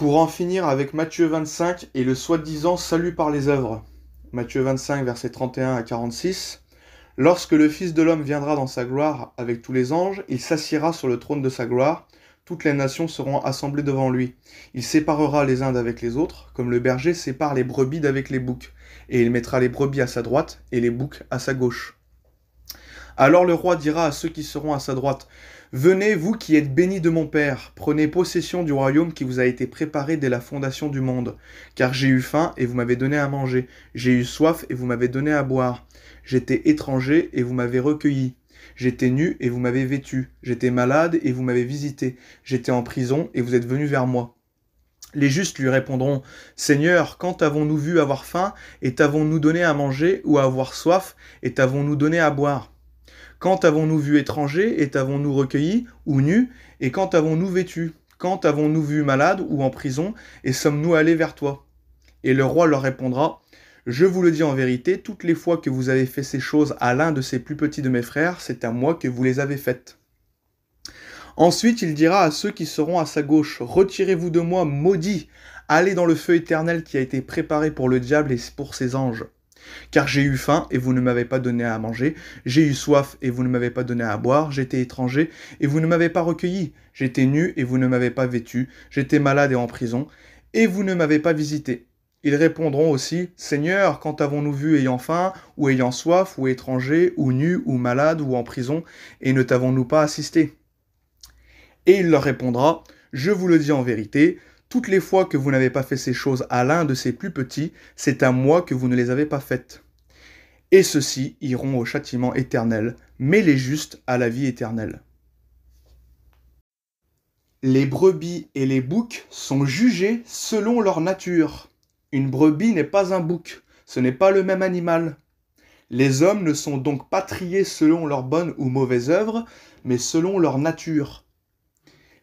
Pour en finir avec Matthieu 25 et le soi-disant salut par les œuvres. Matthieu 25, versets 31 à 46. Lorsque le Fils de l'homme viendra dans sa gloire avec tous les anges, il s'assiera sur le trône de sa gloire. Toutes les nations seront assemblées devant lui. Il séparera les uns d'avec les autres, comme le berger sépare les brebis d'avec les boucs. Et il mettra les brebis à sa droite et les boucs à sa gauche. Alors le roi dira à ceux qui seront à sa droite, « Venez, vous qui êtes bénis de mon Père, prenez possession du royaume qui vous a été préparé dès la fondation du monde. Car j'ai eu faim et vous m'avez donné à manger, j'ai eu soif et vous m'avez donné à boire. J'étais étranger et vous m'avez recueilli. J'étais nu et vous m'avez vêtu. J'étais malade et vous m'avez visité. J'étais en prison et vous êtes venus vers moi. » Les justes lui répondront, « Seigneur, quand t'avons-nous vu avoir faim et t'avons-nous donné à manger, ou à avoir soif et t'avons-nous donné à boire ? Quand avons-nous vu étranger et t'avons-nous recueilli, ou nu, et quand avons-nous vêtu ? Quand avons-nous vu malade ou en prison, et sommes-nous allés vers toi ? » Et le roi leur répondra, « Je vous le dis en vérité, toutes les fois que vous avez fait ces choses à l'un de ces plus petits de mes frères, c'est à moi que vous les avez faites. » Ensuite il dira à ceux qui seront à sa gauche, « Retirez-vous de moi, maudits, allez dans le feu éternel qui a été préparé pour le diable et pour ses anges. Car j'ai eu faim, et vous ne m'avez pas donné à manger, j'ai eu soif, et vous ne m'avez pas donné à boire, j'étais étranger, et vous ne m'avez pas recueilli, j'étais nu, et vous ne m'avez pas vêtu, j'étais malade et en prison, et vous ne m'avez pas visité. » Ils répondront aussi, « Seigneur, quand avons-nous vu ayant faim, ou ayant soif, ou étranger, ou nu, ou malade, ou en prison, et ne t'avons-nous pas assisté ?» Et il leur répondra, « Je vous le dis en vérité, toutes les fois que vous n'avez pas fait ces choses à l'un de ces plus petits, c'est à moi que vous ne les avez pas faites. Et ceux-ci iront au châtiment éternel, mais les justes à la vie éternelle. » Les brebis et les boucs sont jugés selon leur nature. Une brebis n'est pas un bouc, ce n'est pas le même animal. Les hommes ne sont donc pas triés selon leurs bonnes ou mauvaises œuvres, mais selon leur nature.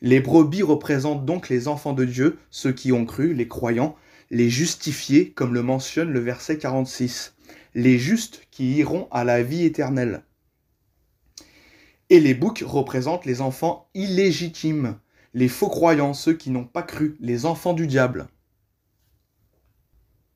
Les brebis représentent donc les enfants de Dieu, ceux qui ont cru, les croyants, les justifiés, comme le mentionne le verset 46, les justes qui iront à la vie éternelle. Et les boucs représentent les enfants illégitimes, les faux croyants, ceux qui n'ont pas cru, les enfants du diable.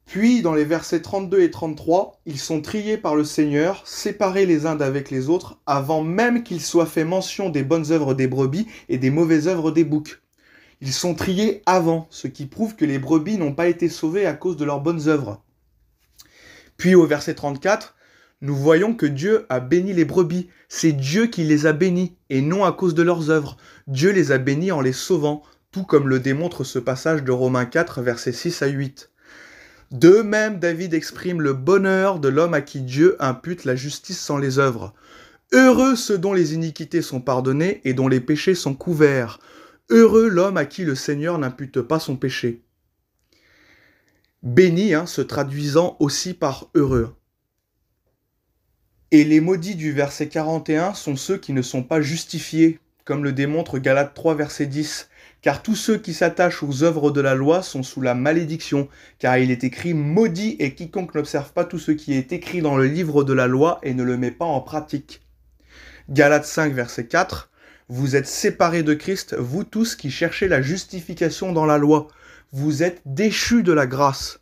Puis, dans les versets 32 et 33, ils sont triés par le Seigneur, séparés les uns d'avec les autres, avant même qu'il soit fait mention des bonnes œuvres des brebis et des mauvaises œuvres des boucs. Ils sont triés avant, ce qui prouve que les brebis n'ont pas été sauvées à cause de leurs bonnes œuvres. Puis au verset 34, nous voyons que Dieu a béni les brebis. C'est Dieu qui les a bénis, et non à cause de leurs œuvres. Dieu les a bénis en les sauvant, tout comme le démontre ce passage de Romains 4, versets 6 à 8. De même, David exprime le bonheur de l'homme à qui Dieu impute la justice sans les œuvres. Heureux ceux dont les iniquités sont pardonnées et dont les péchés sont couverts. Heureux l'homme à qui le Seigneur n'impute pas son péché. Béni, se traduisant aussi par heureux. Et les maudits du verset 41 sont ceux qui ne sont pas justifiés, comme le démontre Galates 3, verset 10. Car tous ceux qui s'attachent aux œuvres de la loi sont sous la malédiction, car il est écrit « Maudit est quiconque n'observe pas tout ce qui est écrit dans le livre de la loi et ne le met pas en pratique. » Galates 5, verset 4. « Vous êtes séparés de Christ, vous tous qui cherchez la justification dans la loi. Vous êtes déchus de la grâce. »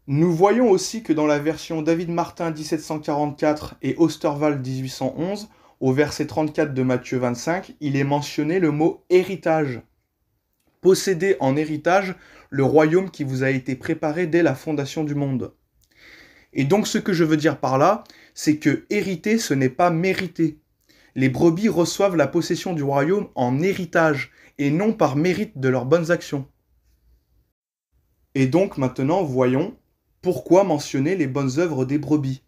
Nous voyons aussi que dans la version David Martin 1744 et Osterwald 1811, au verset 34 de Matthieu 25, il est mentionné le mot « héritage ». Possédez en héritage le royaume qui vous a été préparé dès la fondation du monde. Et donc ce que je veux dire par là, c'est que hériter, ce n'est pas mériter. Les brebis reçoivent la possession du royaume en héritage, et non par mérite de leurs bonnes actions. Et donc maintenant, voyons, pourquoi mentionner les bonnes œuvres des brebis ?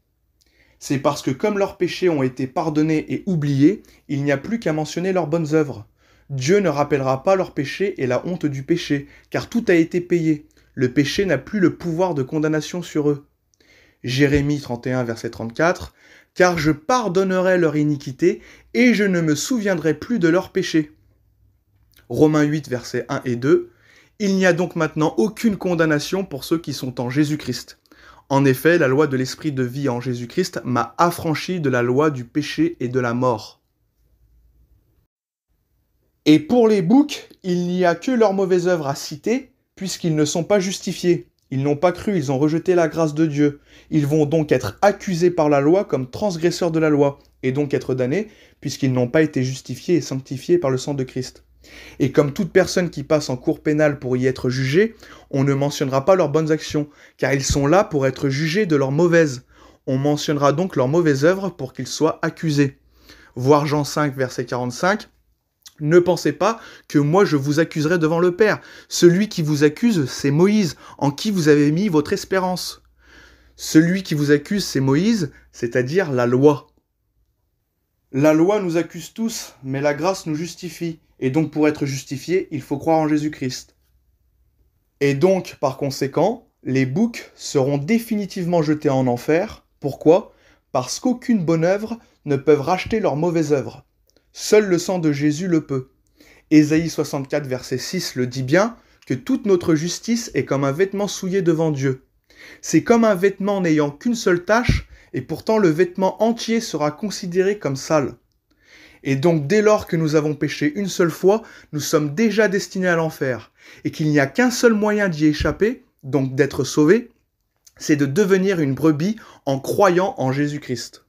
C'est parce que comme leurs péchés ont été pardonnés et oubliés, il n'y a plus qu'à mentionner leurs bonnes œuvres. Dieu ne rappellera pas leurs péchés et la honte du péché, car tout a été payé. Le péché n'a plus le pouvoir de condamnation sur eux. Jérémie 31, verset 34, « Car je pardonnerai leur iniquité, et je ne me souviendrai plus de leurs péchés. » Romains 8, versets 1 et 2, « Il n'y a donc maintenant aucune condamnation pour ceux qui sont en Jésus-Christ. En effet, la loi de l'esprit de vie en Jésus-Christ m'a affranchi de la loi du péché et de la mort. » Et pour les boucs, il n'y a que leurs mauvaises œuvres à citer, puisqu'ils ne sont pas justifiés. Ils n'ont pas cru, ils ont rejeté la grâce de Dieu. Ils vont donc être accusés par la loi comme transgresseurs de la loi, et donc être damnés, puisqu'ils n'ont pas été justifiés et sanctifiés par le sang de Christ. Et comme toute personne qui passe en cour pénale pour y être jugée, on ne mentionnera pas leurs bonnes actions, car ils sont là pour être jugés de leurs mauvaises. On mentionnera donc leurs mauvaises œuvres pour qu'ils soient accusés. Voir Jean 5, verset 45, « Ne pensez pas que moi je vous accuserai devant le Père. Celui qui vous accuse, c'est Moïse, en qui vous avez mis votre espérance. » Celui qui vous accuse, c'est Moïse, c'est-à-dire la loi. La loi nous accuse tous, mais la grâce nous justifie. Et donc pour être justifié, il faut croire en Jésus-Christ. Et donc, par conséquent, les boucs seront définitivement jetés en enfer. Pourquoi ? Parce qu'aucune bonne œuvre ne peut racheter leur mauvaise œuvre. Seul le sang de Jésus le peut. Ésaïe 64, verset 6 le dit bien, que toute notre justice est comme un vêtement souillé devant Dieu. C'est comme un vêtement n'ayant qu'une seule tache, et pourtant le vêtement entier sera considéré comme sale. Et donc dès lors que nous avons péché une seule fois, nous sommes déjà destinés à l'enfer, et qu'il n'y a qu'un seul moyen d'y échapper, donc d'être sauvé, c'est de devenir une brebis en croyant en Jésus-Christ.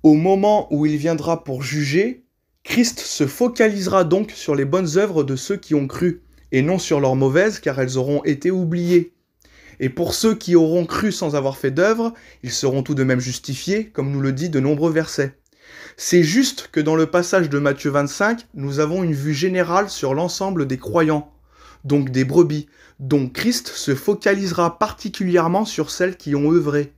Au moment où il viendra pour juger, Christ se focalisera donc sur les bonnes œuvres de ceux qui ont cru, et non sur leurs mauvaises, car elles auront été oubliées. Et pour ceux qui auront cru sans avoir fait d'œuvre, ils seront tout de même justifiés, comme nous le dit de nombreux versets. C'est juste que dans le passage de Matthieu 25, nous avons une vue générale sur l'ensemble des croyants, donc des brebis, dont Christ se focalisera particulièrement sur celles qui ont œuvré.